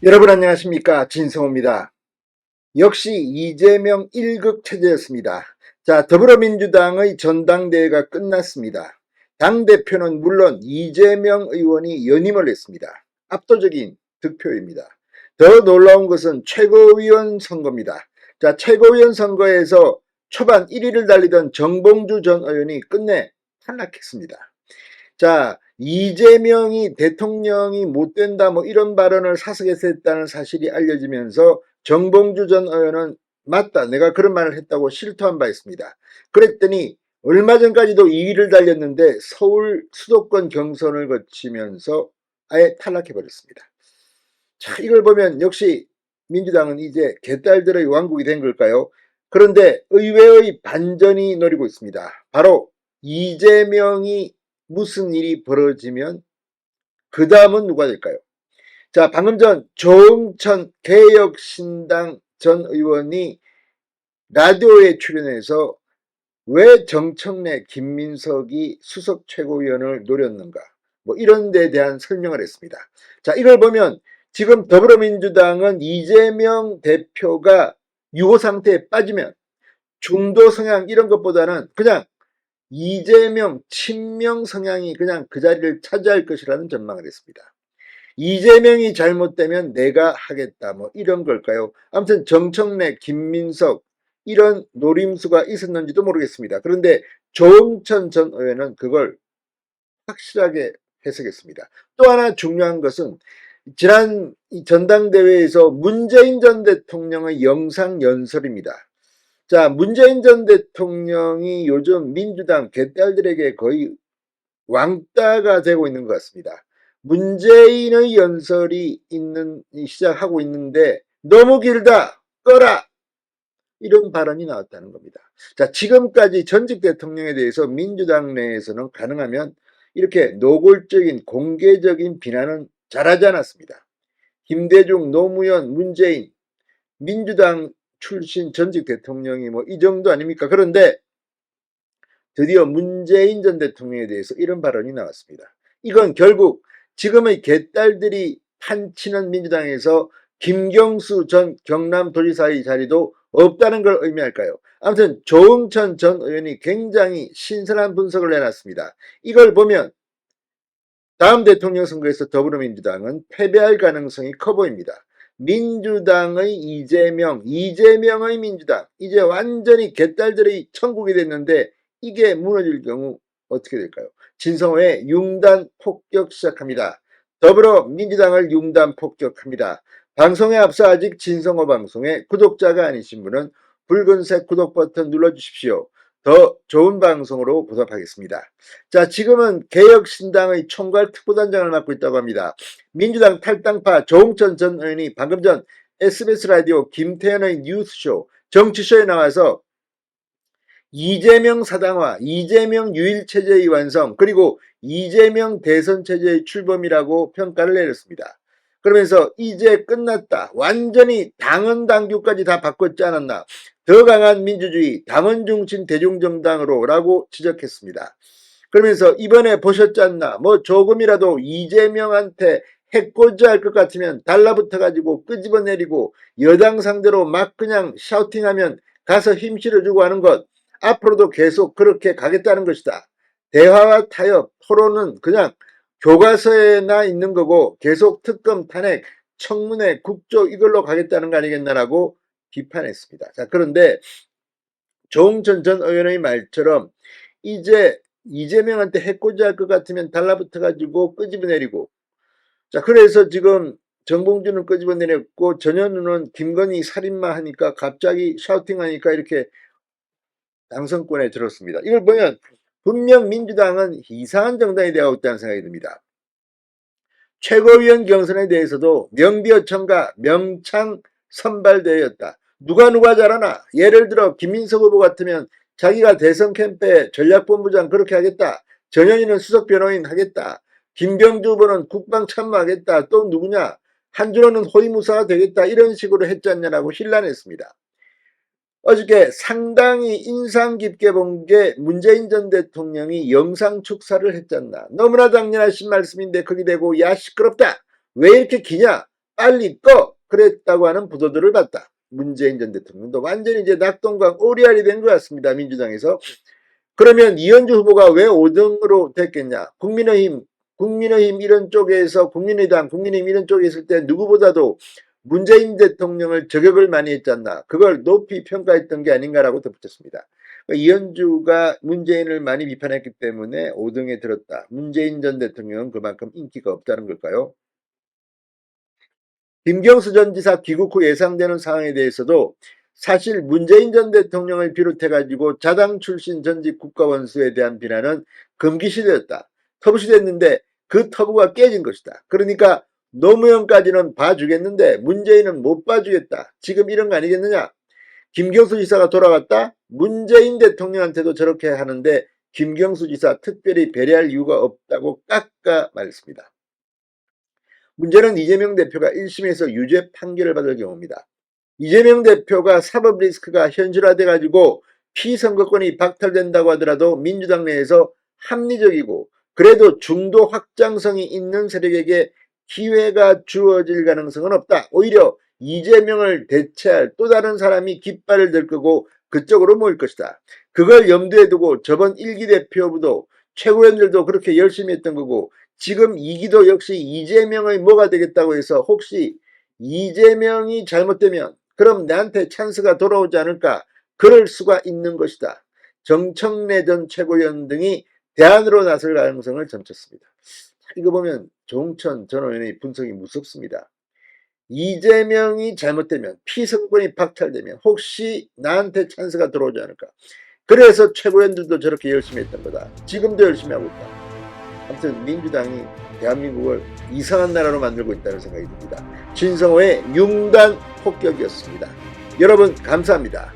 여러분 안녕하십니까, 진성호입니다. 역시 이재명 1극 체제였습니다. 자, 더불어민주당의 전당대회가 끝났습니다. 당대표는 물론 이재명 의원이 연임을 했습니다. 압도적인 득표입니다. 더 놀라운 것은 최고위원 선거입니다. 자, 최고위원 선거에서 초반 1위를 달리던 정봉주 전 의원이 끝내 탈락했습니다. 자, 이재명이 대통령이 못 된다 뭐 이런 발언을 사석에서 했다는 사실이 알려지면서 정봉주 전 의원은 맞다, 내가 그런 말을 했다고 실토한 바 있습니다. 그랬더니 얼마 전까지도 2위를 달렸는데 서울 수도권 경선을 거치면서 아예 탈락해버렸습니다. 자, 이걸 보면 역시 민주당은 이제 개딸들의 왕국이 된 걸까요? 그런데 의외의 반전이 노리고 있습니다. 바로 이재명이 무슨 일이 벌어지면 그 다음은 누가 될까요? 자, 방금 전 조응천 개혁신당 전 의원이 라디오에 출연해서 왜 정청래, 김민석이 수석 최고위원을 노렸는가, 뭐 이런 데 대한 설명을 했습니다. 자, 이걸 보면 지금 더불어민주당은 이재명 대표가 유호 상태에 빠지면 중도 성향 이런 것보다는 그냥 이재명 친명 성향이 그냥 그 자리를 차지할 것이라는 전망을 했습니다. 이재명이 잘못되면 내가 하겠다 뭐 이런 걸까요? 아무튼 정청래, 김민석 이런 노림수가 있었는지도 모르겠습니다. 그런데 조응천 전 의원은 그걸 확실하게 해석했습니다. 또 하나 중요한 것은 지난 전당대회에서 문재인 전 대통령의 영상 연설입니다. 자, 문재인 전 대통령이 요즘 민주당 개딸들에게 거의 왕따가 되고 있는 것 같습니다. 문재인의 연설이 시작하고 있는데 너무 길다, 꺼라, 이런 발언이 나왔다는 겁니다. 자, 지금까지 전직 대통령에 대해서 민주당 내에서는 가능하면 이렇게 노골적인 공개적인 비난은 잘하지 않았습니다. 김대중, 노무현, 문재인, 민주당 출신 전직 대통령이 뭐 이 정도 아닙니까? 그런데 드디어 문재인 전 대통령에 대해서 이런 발언이 나왔습니다. 이건 결국 지금의 개딸들이 판치는 민주당에서 김경수 전 경남도지사의 자리도 없다는 걸 의미할까요? 아무튼 조응천 전 의원이 굉장히 신선한 분석을 내놨습니다. 이걸 보면 다음 대통령 선거에서 더불어민주당은 패배할 가능성이 커 보입니다. 민주당의 이재명, 이재명의 민주당, 이제 완전히 개딸들의 천국이 됐는데 이게 무너질 경우 어떻게 될까요? 진성호의 융단 폭격 시작합니다. 더불어민주당을 융단 폭격합니다. 방송에 앞서 아직 진성호 방송의 구독자가 아니신 분은 붉은색 구독 버튼 눌러주십시오. 더 좋은 방송으로 보답하겠습니다. 자, 지금은 개혁신당의 총괄 특보단장을 맡고 있다고 합니다. 민주당 탈당파 조응천 전 의원이 방금 전 SBS 라디오 김태현의 뉴스쇼 정치쇼에 나와서 이재명 사당화, 이재명 유일체제의 완성, 그리고 이재명 대선체제의 출범이라고 평가를 내렸습니다. 그러면서 이제 끝났다, 완전히 당헌 당규까지 다 바꿨지 않았나, 더 강한 민주주의, 당헌 중심 대중정당으로 라고 지적했습니다. 그러면서 이번에 보셨지 않나, 뭐 조금이라도 이재명한테 해코지할 것 같으면 달라붙어가지고 끄집어내리고 여당 상대로 막 그냥 샤우팅하면 가서 힘 실어주고 하는 것, 앞으로도 계속 그렇게 가겠다는 것이다. 대화와 타협, 토론은 그냥 교과서에나 있는 거고 계속 특검, 탄핵, 청문회, 국조 이걸로 가겠다는 거 아니겠나라고 비판했습니다. 자, 그런데 조응천 전 의원의 말처럼 이제 이재명한테 해코지할 것 같으면 달라붙어가지고 끄집어내리고, 자, 그래서 지금 정봉주는 끄집어내렸고 전현우는 김건희 살인마 하니까 갑자기 샤우팅하니까 이렇게 당선권에 들었습니다. 이걸 보면 분명 민주당은 이상한 정당이 되어 있다는 생각이 듭니다. 최고위원 경선에 대해서도 명비어천가 명창 선발대회였다. 누가 잘하나? 예를 들어 김민석 후보 같으면 자기가 대선 캠프에 전략본부장 그렇게 하겠다. 전현희는 수석변호인 하겠다. 김병주 후보는 국방참모하겠다. 또 누구냐? 한준호는 호위무사가 되겠다. 이런 식으로 했지 않냐라고 힐난했습니다. 어저께 상당히 인상 깊게 본 게 문재인 전 대통령이 영상 축사를 했잖나. 너무나 당연하신 말씀인데 거기 대고 야 시끄럽다, 왜 이렇게 기냐, 빨리 꺼! 그랬다고 하는 보도들을 봤다. 문재인 전 대통령도 완전히 이제 낙동강 오리알이 된 것 같습니다. 민주당에서. 그러면 이현주 후보가 왜 5등으로 됐겠냐? 국민의힘 이런 쪽에서 국민의당, 국민의힘 이런 쪽에 있을 때 누구보다도 문재인 대통령을 저격을 많이 했지 않나. 그걸 높이 평가했던 게 아닌가라고 덧붙였습니다. 이현주가 문재인을 많이 비판했기 때문에 5등에 들었다. 문재인 전 대통령은 그만큼 인기가 없다는 걸까요? 김경수 전 지사 귀국 후 예상되는 상황에 대해서도 사실 문재인 전 대통령을 비롯해가지고 자당 출신 전직 국가원수에 대한 비난은 금기시되었다. 터부시됐는데 그 터부가 깨진 것이다. 그러니까 노무현까지는 봐주겠는데 문재인은 못 봐주겠다. 지금 이런 거 아니겠느냐. 김경수 지사가 돌아갔다. 문재인 대통령한테도 저렇게 하는데 김경수 지사 특별히 배려할 이유가 없다고 깎아 말했습니다. 문제는 이재명 대표가 1심에서 유죄 판결을 받을 경우입니다. 이재명 대표가 사법 리스크가 현실화돼 가지고 피선거권이 박탈된다고 하더라도 민주당 내에서 합리적이고 그래도 중도 확장성이 있는 세력에게 기회가 주어질 가능성은 없다. 오히려 이재명을 대체할 또 다른 사람이 깃발을 들 거고 그쪽으로 모일 것이다. 그걸 염두에 두고 저번 1기 대표부도 최고위원들도 그렇게 열심히 했던 거고 지금 2기도 역시 이재명의 뭐가 되겠다고 해서 혹시 이재명이 잘못되면 그럼 나한테 찬스가 돌아오지 않을까? 그럴 수가 있는 것이다. 정청래 전 최고위원 등이 대안으로 나설 가능성을 점쳤습니다. 이거 보면 조홍천 전 의원의 분석이 무섭습니다. 이재명이 잘못되면 피선거권이 박탈되면 혹시 나한테 찬스가 들어오지 않을까? 그래서 최고위원들도 저렇게 열심히 했던 거다. 지금도 열심히 하고 있다. 아무튼 민주당이 대한민국을 이상한 나라로 만들고 있다는 생각이 듭니다. 진성호의 융단 폭격이었습니다. 여러분 감사합니다.